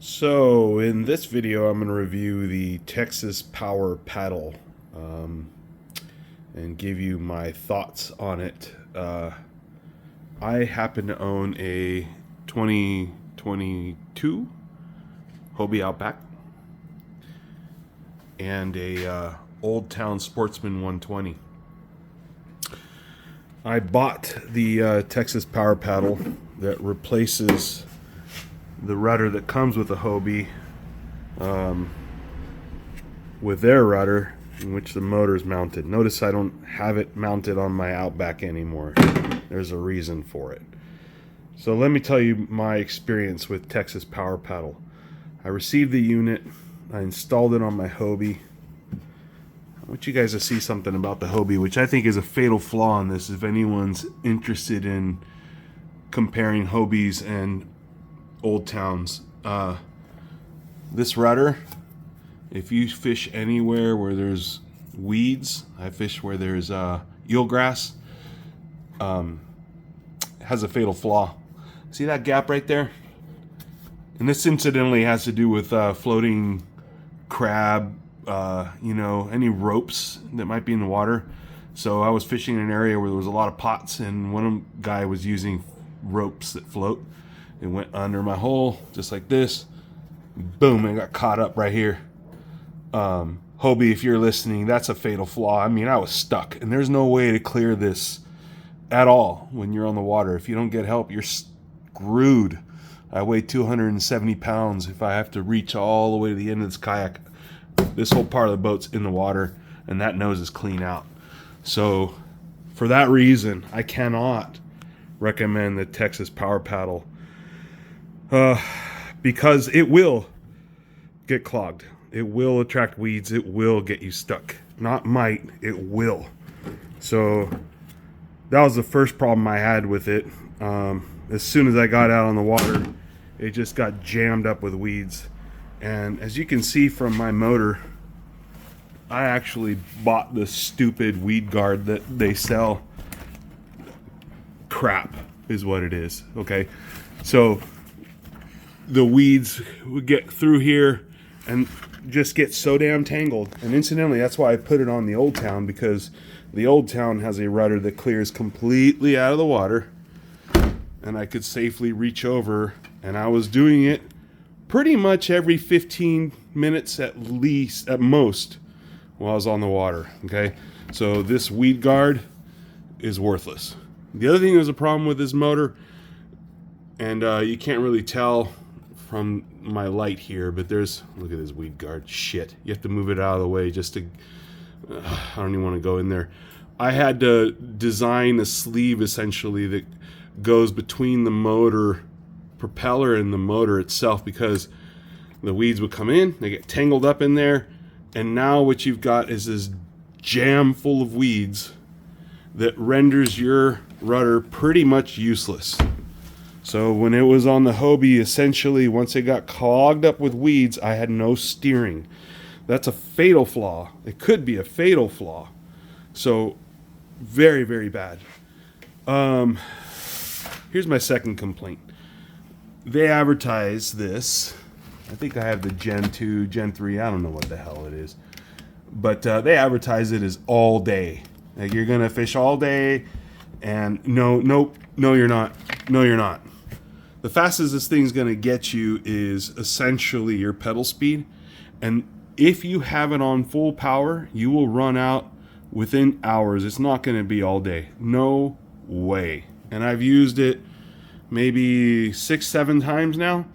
So in this video, I'm going to review the Texas Power Paddle and give you my thoughts on it. I happen to own a 2022 Hobie Outback and a Old Town Sportsman 120. I bought the Texas Power Paddle that replaces the rudder that comes with a Hobie with their rudder in which the motor is mounted. Notice I don't have it mounted on my Outback anymore. There's a reason for it. So let me tell you my experience with Texas Power Paddle. I received the unit, I installed it on my Hobie. I want you guys to see something about the Hobie, which I think is a fatal flaw in this if anyone's interested in comparing Hobies and Old Towns. This rudder, if you fish anywhere where there's weeds, I fish where there's eelgrass, has a fatal flaw. See that gap right there? And this incidentally has to do with floating crab, any ropes that might be in the water. So I was fishing in an area where there was a lot of pots, and one guy was using ropes that float. It went under my hole, just like this. Boom, and got caught up right here. Hobie, if you're listening, that's a fatal flaw. I mean, I was stuck, and there's no way to clear this at all when you're on the water. If you don't get help, you're screwed. I weigh 270 pounds. If I have to reach all the way to the end of this kayak, this whole part of the boat's in the water, and that nose is clean out. So, for that reason, I cannot recommend the Texas Power Paddle. Because it will get clogged. It will attract weeds. It will get you stuck. Not might, it will. So that was the first problem I had with it. As soon as I got out on the water, it just got jammed up with weeds. And as you can see from my motor, I actually bought the stupid weed guard that they sell. Crap is what it is, okay? So the weeds would get through here and just get so damn tangled. And incidentally, that's why I put it on the Old Town, because the Old Town has a rudder that clears completely out of the water, and I could safely reach over. And I was doing it pretty much every 15 minutes at least, at most, while I was on the water, okay? So this weed guard is worthless. The other thing that's a problem with this motor, and you can't really tell from my light here, but there's, look at this weed guard, shit. You have to move it out of the way just to, I don't even want to go in there. I had to design a sleeve essentially that goes between the motor propeller and the motor itself, because the weeds would come in, they get tangled up in there, and now what you've got is this jam full of weeds that renders your rudder pretty much useless. So when it was on the Hobie, essentially, once it got clogged up with weeds, I had no steering. That's a fatal flaw. It could be a fatal flaw. So very, very bad. Here's my second complaint. They advertise this. I think I have the Gen 2, Gen 3. I don't know what the hell it is. But they advertise it as all day. Like, you're going to fish all day. And no, you're not. No, you're not. The fastest this thing's going to get you is essentially your pedal speed. And if you have it on full power, you will run out within hours. It's not going to be all day. No way. And I've used it maybe 6-7 times now,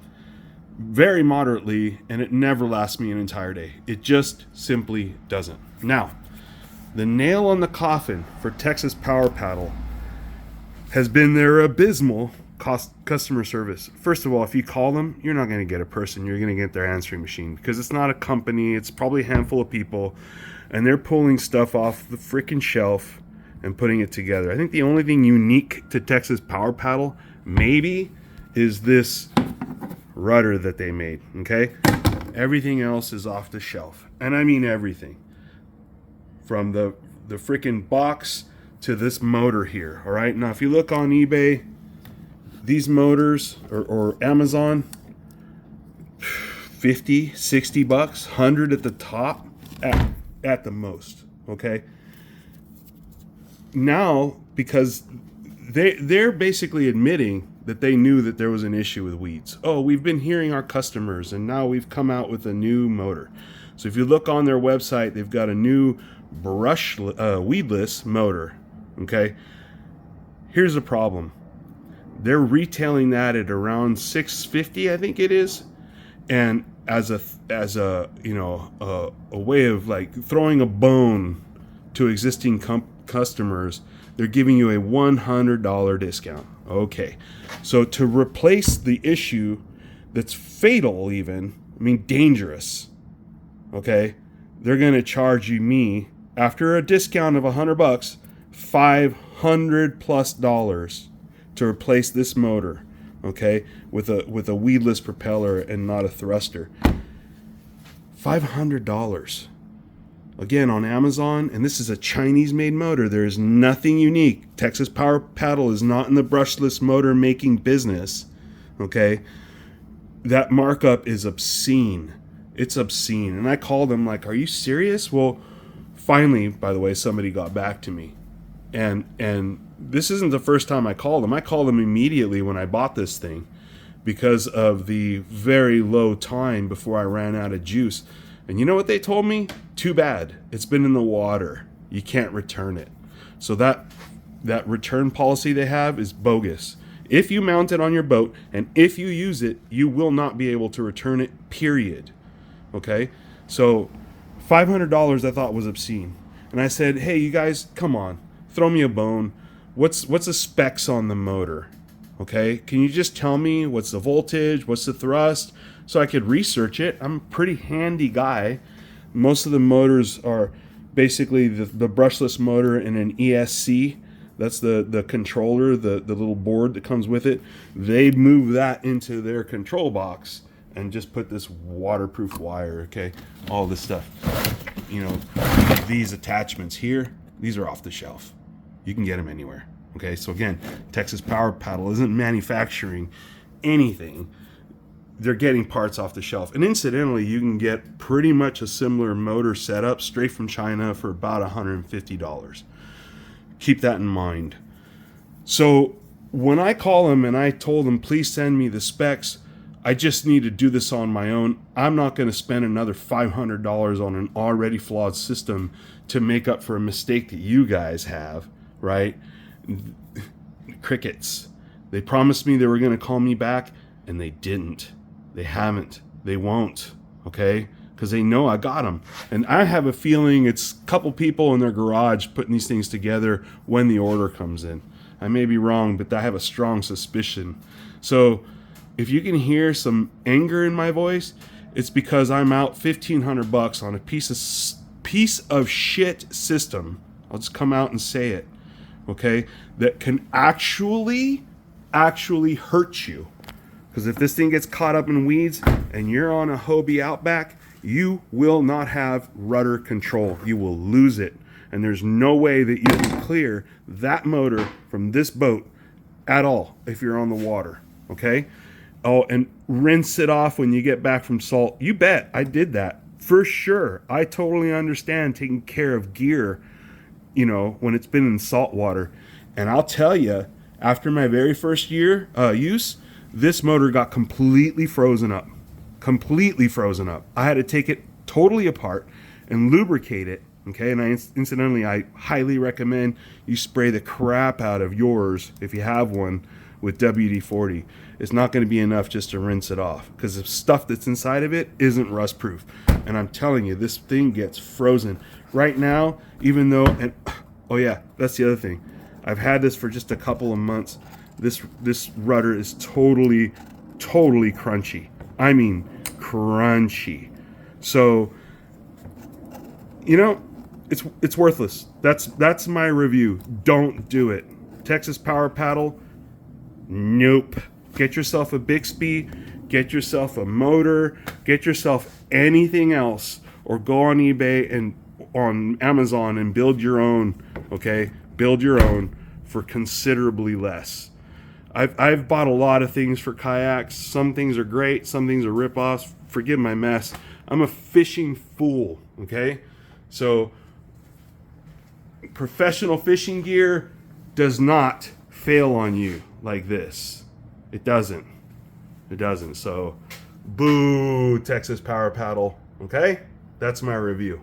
very moderately, and it never lasts me an entire day. It just simply doesn't. Now, the nail on the coffin for Texas Power Paddle has been their abysmal customer service. First of all, if you call them, you're not going to get a person. You're going to get their answering machine, because it's not a company. It's probably a handful of people, and they're pulling stuff off the freaking shelf and putting it together. I think the only thing unique to Texas Power Paddle maybe is this rudder that they made, okay? Everything else is off the shelf, and I mean everything, from the freaking box to this motor here. All right, now if you look on eBay, these motors or Amazon, 50, 60 bucks, 100 at the top, at the most, okay? Now, because they're basically admitting that they knew that there was an issue with weeds. Oh, we've been hearing our customers, and now we've come out with a new motor. So if you look on their website, they've got a new weedless motor, okay? Here's the problem. They're retailing that at around $650, I think it is. And as a way of like throwing a bone to existing customers, they're giving you a $100 discount. Okay. So to replace the issue that's fatal, even, I mean dangerous, okay, they're going to charge me, after a discount of $100, $500+ to replace this motor, okay, with a weedless propeller and not a thruster. $500. Again, on Amazon, and this is a Chinese-made motor. There is nothing unique. Texas Power Paddle is not in the brushless motor making business, okay? That markup is obscene. It's obscene. And I called them like, are you serious? Well, finally, by the way, somebody got back to me. And this isn't the first time I called them. I called them immediately when I bought this thing because of the very low time before I ran out of juice. And you know what they told me? Too bad. It's been in the water. You can't return it. So that return policy they have is bogus. If you mount it on your boat and if you use it, you will not be able to return it, period. Okay? So $500 I thought was obscene. And I said, hey, you guys, come on. Throw me a bone. What's the specs on the motor? Okay? Can you just tell me what's the voltage? What's the thrust? So I could research it. I'm a pretty handy guy. Most of the motors are basically the brushless motor in an ESC. That's the controller, the little board that comes with it. They move that into their control box and just put this waterproof wire, okay? All this stuff. You know, these attachments here, these are off the shelf. You can get them anywhere, okay? So again, Texas Power Paddle isn't manufacturing anything. They're getting parts off the shelf. And incidentally, you can get pretty much a similar motor setup straight from China for about $150. Keep that in mind. So when I call them and I told them, please send me the specs, I just need to do this on my own. I'm not going to spend another $500 on an already flawed system to make up for a mistake that you guys have, right? Crickets. They promised me they were going to call me back, and they didn't. They haven't. They won't. Okay? Because they know I got them. And I have a feeling it's a couple people in their garage putting these things together when the order comes in. I may be wrong, but I have a strong suspicion. So if you can hear some anger in my voice, it's because I'm out $1,500 on a piece of shit system. I'll just come out and say it. Okay? That can actually hurt you. Because if this thing gets caught up in weeds and you're on a Hobie Outback, you will not have rudder control. You will lose it. And there's no way that you can clear that motor from this boat at all if you're on the water. Okay? Oh, and rinse it off when you get back from salt. You bet. I did that. For sure. I totally understand taking care of gear, you know, when it's been in salt water. And I'll tell you, after my very first year use, this motor got completely frozen up. Completely frozen up. I had to take it totally apart and lubricate it. Okay, and incidentally, I highly recommend you spray the crap out of yours, if you have one, with WD-40. It's not going to be enough just to rinse it off, because the stuff that's inside of it isn't rust proof. And I'm telling you, this thing gets frozen. Right now, even though, and oh yeah, that's the other thing. I've had this for just a couple of months. This rudder is totally crunchy. I mean, crunchy. So, you know, it's worthless. That's my review. Don't do it. Texas Power Paddle, nope. Get yourself a Bixby, get yourself a motor, get yourself anything else, or go on eBay and on Amazon and build your own, okay? Build your own for considerably less. I've bought a lot of things for kayaks. Some things are great, some things are rip-offs. Forgive my mess. I'm a fishing fool, okay? So professional fishing gear does not fail on you like this. It doesn't. It doesn't. So boo Texas Power Paddle, okay? That's my review.